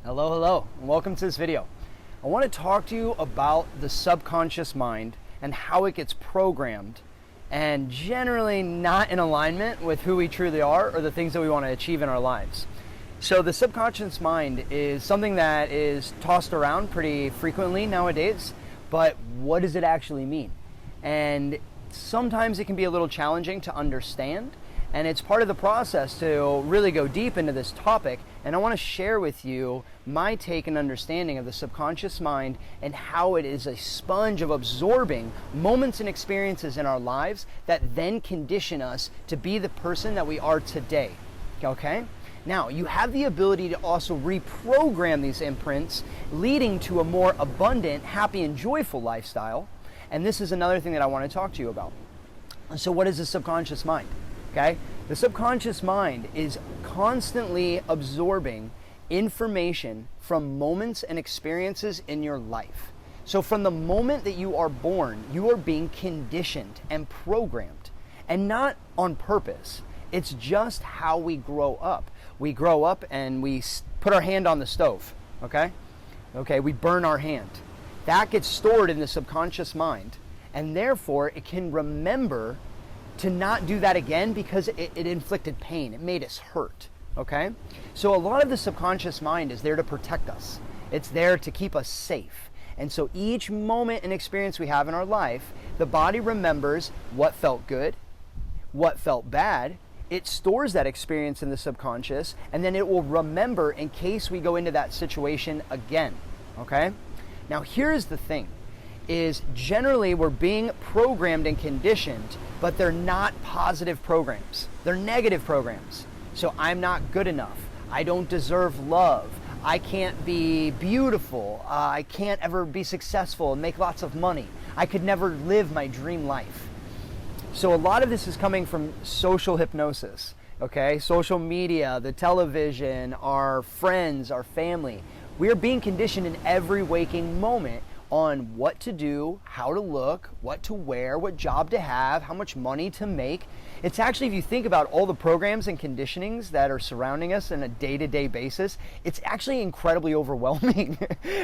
Hello, and welcome to this video. I want to talk to you about the subconscious mind and how it gets programmed and generally not in alignment with who we truly are or the things that we want to achieve in our lives. So the subconscious mind is something that is tossed around pretty frequently nowadays, but what does it actually mean? And sometimes it can be a little challenging to understand, and it's part of the process to really go deep into this topic. And I want to share with you my take and understanding of the subconscious mind and how it is a sponge of absorbing moments and experiences in our lives that then condition us to be the person that we are today. Okay? Now, you have the ability to also reprogram these imprints, leading to a more abundant, happy, and joyful lifestyle. And this is another thing that I want to talk to you about. So what is the subconscious mind? Okay? The subconscious mind is constantly absorbing information from moments and experiences in your life. So from the moment that you are born, you are being conditioned and programmed, and not on purpose. It's just how we grow up. We grow up and we put our hand on the stove, okay? Okay, we burn our hand. That gets stored in the subconscious mind, and therefore it can remember to not do that again because it inflicted pain. It made us hurt, okay? So a lot of the subconscious mind is there to protect us. It's there to keep us safe. And so each moment and experience we have in our life, the body remembers what felt good, what felt bad. It stores that experience in the subconscious, and then it will remember in case we go into that situation again, okay? Now here's the thing, is generally we're being programmed and conditioned, but they're not positive programs. They're negative programs. So I'm not good enough. I don't deserve love. I can't be beautiful. I can't ever be successful and make lots of money. I could never live my dream life. So a lot of this is coming from social hypnosis, okay? Social media, the television, our friends, our family. We are being conditioned in every waking moment on what to do, how to look, what to wear, what job to have, how much money to make. It's actually, if you think about all the programs and conditionings that are surrounding us on a day-to-day basis, it's actually incredibly overwhelming.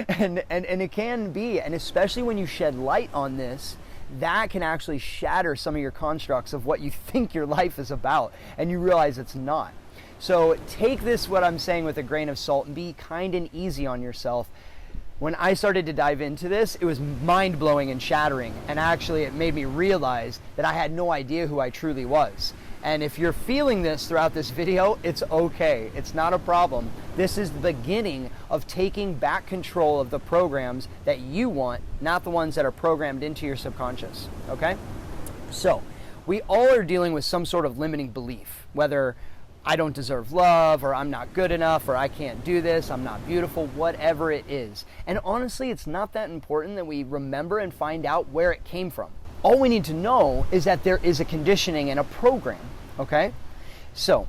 and it can be, and especially when you shed light on this, that can actually shatter some of your constructs of what you think your life is about, and you realize it's not. So take this, what I'm saying, with a grain of salt and be kind and easy on yourself. When I started to dive into this, it was mind-blowing and shattering, and actually it made me realize that I had no idea who I truly was. And if you're feeling this throughout this video, it's okay. It's not a problem. This is the beginning of taking back control of the programs that you want, not the ones that are programmed into your subconscious, okay? So, we all are dealing with some sort of limiting belief, whether I don't deserve love, or I'm not good enough, or I can't do this, I'm not beautiful, whatever it is. And honestly, it's not that important that we remember and find out where it came from. All we need to know is that there is a conditioning and a program, okay? So,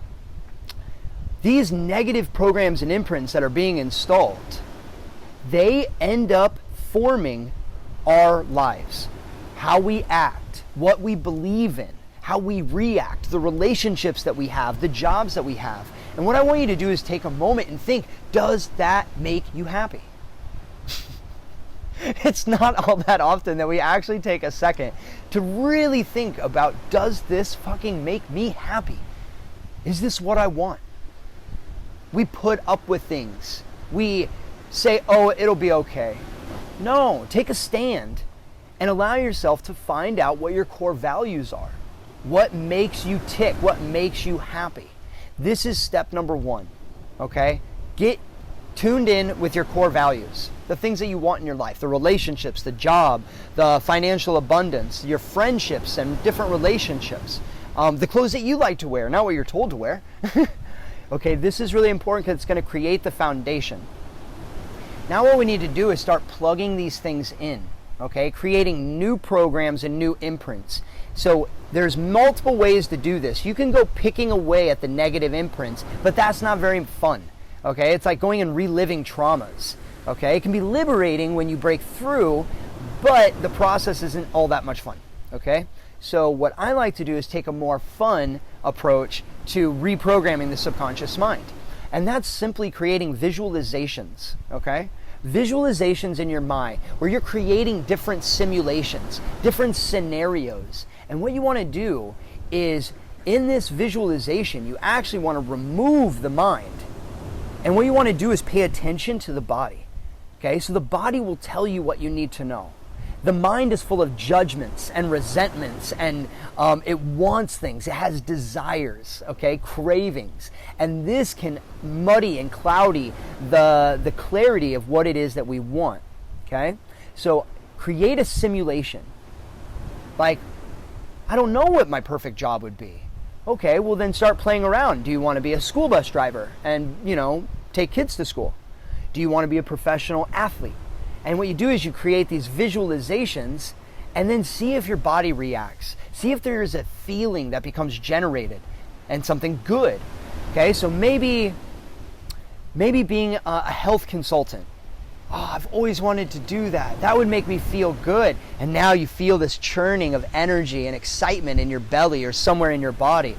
these negative programs and imprints that are being installed, they end up forming our lives, how we act, what we believe in, how we react, the relationships that we have, the jobs that we have. And what I want you to do is take a moment and think, does that make you happy? It's not all that often that we actually take a second to really think about, does this fucking make me happy? Is this what I want? We put up with things. We say, oh, it'll be okay. No, take a stand and allow yourself to find out what your core values are. What makes you tick? What makes you happy? This is step number one, okay? Get tuned in with your core values, the things that you want in your life, the relationships, the job, the financial abundance, your friendships and different relationships, the clothes that you like to wear, not what you're told to wear. Okay, this is really important because it's going to create the foundation. Now what we need to do is start plugging these things in, okay? Creating new programs and new imprints. So there's multiple ways to do this. You can go picking away at the negative imprints, but that's not very fun, okay? It's like going and reliving traumas, okay? It can be liberating when you break through, but the process isn't all that much fun, okay? So what I like to do is take a more fun approach to reprogramming the subconscious mind. And that's simply creating visualizations, okay? Visualizations in your mind where you're creating different simulations, different scenarios. And what you want to do is, in this visualization, you actually want to remove the mind. And what you want to do is pay attention to the body. Okay, so the body will tell you what you need to know. The mind is full of judgments and resentments, and it wants things. It has desires, okay, cravings. And this can muddy and cloudy the clarity of what it is that we want, okay? So create a simulation. Like, I don't know what my perfect job would be. Okay, well then start playing around. Do you want to be a school bus driver and, take kids to school? Do you want to be a professional athlete? And what you do is you create these visualizations and then see if your body reacts. See if there is a feeling that becomes generated and something good. Okay, so maybe being a health consultant. Oh, I've always wanted to do that. That would make me feel good. And now you feel this churning of energy and excitement in your belly or somewhere in your body.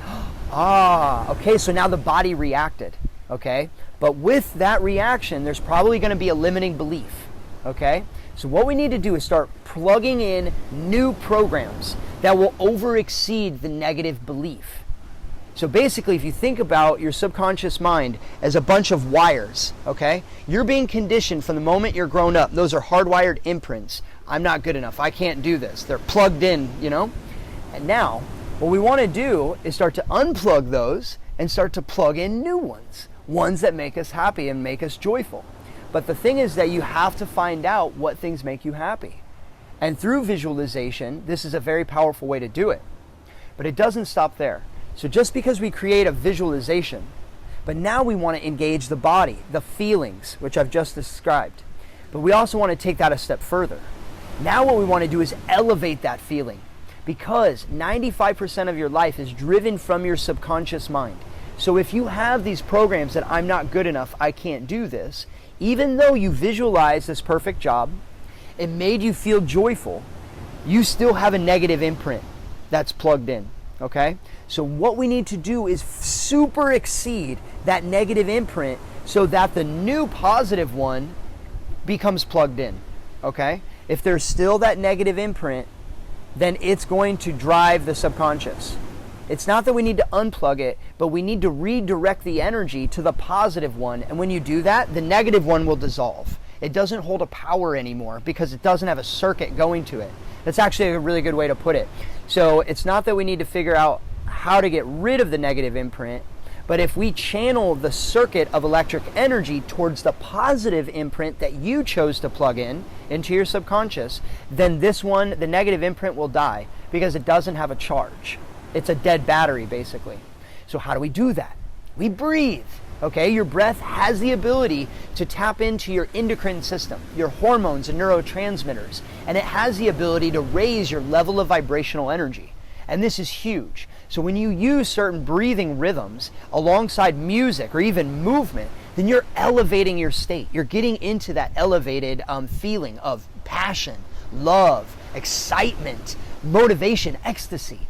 Okay, so now the body reacted, okay? But with that reaction, there's probably going to be a limiting belief, okay? So what we need to do is start plugging in new programs that will overexceed the negative belief. So basically, if you think about your subconscious mind as a bunch of wires, okay? You're being conditioned from the moment you're grown up. Those are hardwired imprints. I'm not good enough. I can't do this. They're plugged in, And now, what we want to do is start to unplug those and start to plug in new ones. Ones that make us happy and make us joyful. But the thing is that you have to find out what things make you happy. And through visualization, this is a very powerful way to do it. But it doesn't stop there. So just because we create a visualization, but now we want to engage the body, the feelings, which I've just described. But we also want to take that a step further. Now what we want to do is elevate that feeling, because 95% of your life is driven from your subconscious mind. So if you have these programs that I'm not good enough, I can't do this, even though you visualize this perfect job, it made you feel joyful, you still have a negative imprint that's plugged in, okay? So what we need to do is super exceed that negative imprint so that the new positive one becomes plugged in, okay? If there's still that negative imprint, then it's going to drive the subconscious. It's not that we need to unplug it, but we need to redirect the energy to the positive one. And when you do that, the negative one will dissolve. It doesn't hold a power anymore because it doesn't have a circuit going to it. That's actually a really good way to put it. So it's not that we need to figure out how to get rid of the negative imprint, but if we channel the circuit of electric energy towards the positive imprint that you chose to plug in into your subconscious, then this one, the negative imprint, will die because it doesn't have a charge. It's a dead battery, basically. So how do we do that? We breathe, okay? Your breath has the ability to tap into your endocrine system, your hormones and neurotransmitters, and it has the ability to raise your level of vibrational energy. And this is huge. So when you use certain breathing rhythms alongside music or even movement, then you're elevating your state. You're getting into that elevated feeling of passion, love, excitement, motivation, ecstasy.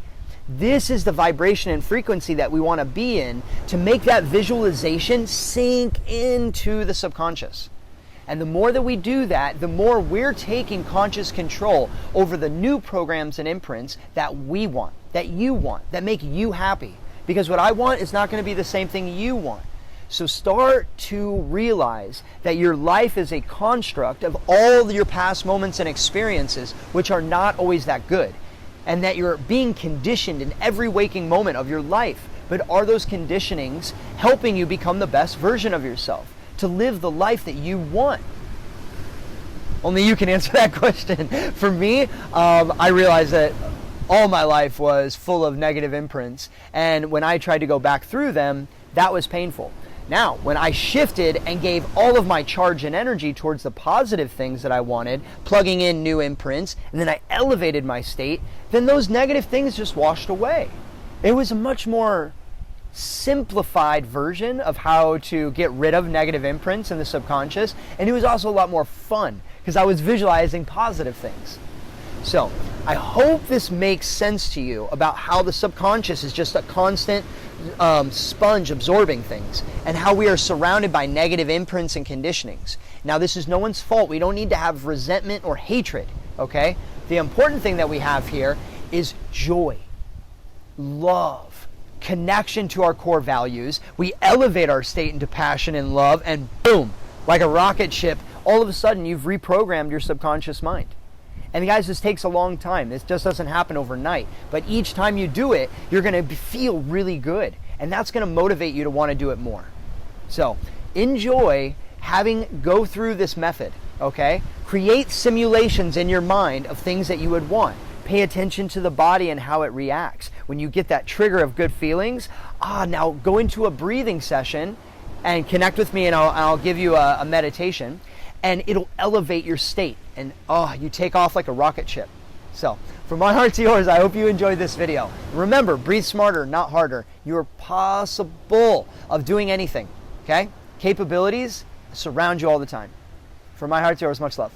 This is the vibration and frequency that we want to be in to make that visualization sink into the subconscious. And the more that we do that, the more we're taking conscious control over the new programs and imprints that we want, that you want, that make you happy. Because what I want is not going to be the same thing you want. So start to realize that your life is a construct of all your past moments and experiences, which are not always that good. And that you're being conditioned in every waking moment of your life. But are those conditionings helping you become the best version of yourself, to live the life that you want? Only you can answer that question. For me, I realized that all my life was full of negative imprints, and when I tried to go back through them, that was painful. Now, when I shifted and gave all of my charge and energy towards the positive things that I wanted, plugging in new imprints, and then I elevated my state, then those negative things just washed away. It was a much more simplified version of how to get rid of negative imprints in the subconscious, and it was also a lot more fun because I was visualizing positive things. So, I hope this makes sense to you about how the subconscious is just a constant sponge absorbing things, and how we are surrounded by negative imprints and conditionings. Now, this is no one's fault. We don't need to have resentment or hatred, okay? The important thing that we have here is joy, love, connection to our core values. We elevate our state into passion and love, and boom, like a rocket ship, all of a sudden you've reprogrammed your subconscious mind. And guys, this takes a long time. This just doesn't happen overnight. But each time you do it, you're going to feel really good. And that's going to motivate you to want to do it more. So enjoy go through this method, okay? Create simulations in your mind of things that you would want. Pay attention to the body and how it reacts. When you get that trigger of good feelings, now go into a breathing session and connect with me, and I'll give you a meditation, and it'll elevate your state, and you take off like a rocket ship. So from my heart to yours, I hope you enjoyed this video. Remember, breathe smarter, not harder. You are possible of doing anything, okay? Capabilities surround you all the time. From my heart to yours, much love.